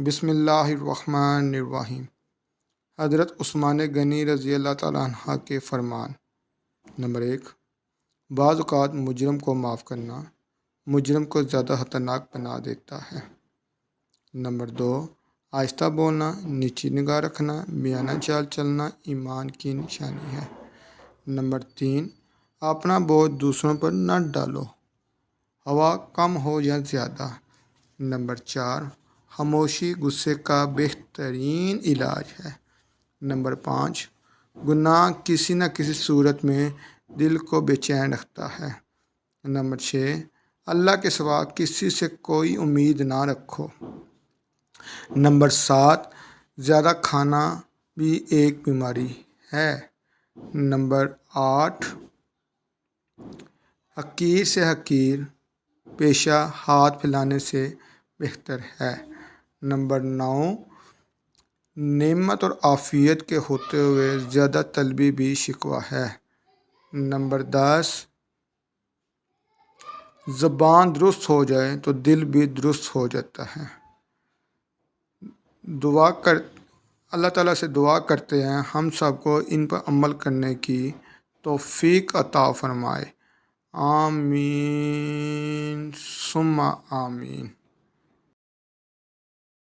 بسم اللہ الرحمن الرحیم۔ حضرت عثمان غنی رضی اللہ تعالیٰ عنہ کے فرمان۔ نمبر 1، بعض اوقات مجرم کو معاف کرنا مجرم کو زیادہ خطرناک بنا دیتا ہے۔ نمبر 2، آہستہ بولنا، نیچی نگاہ رکھنا، میانہ چال چلنا ایمان کی نشانی ہے۔ نمبر 3، اپنا بوجھ دوسروں پر نہ ڈالو، ہوا کم ہو یا زیادہ۔ نمبر 4، خاموشی غصے کا بہترین علاج ہے۔ نمبر 5، گناہ کسی نہ کسی صورت میں دل کو بے چین رکھتا ہے۔ نمبر 6، اللہ کے سوا کسی سے کوئی امید نہ رکھو۔ نمبر 7، زیادہ کھانا بھی ایک بیماری ہے۔ نمبر 8، حقیر سے حقیر پیشہ ہاتھ پھیلانے سے بہتر ہے۔ نمبر 9، نعمت اور عافیت کے ہوتے ہوئے زیادہ طلبی بھی شکوہ ہے۔ نمبر 10، زبان درست ہو جائے تو دل بھی درست ہو جاتا ہے۔ اللہ تعالیٰ سے دعا کرتے ہیں ہم سب کو ان پر عمل کرنے کی توفیق عطا فرمائے۔ آمین ثم آمین۔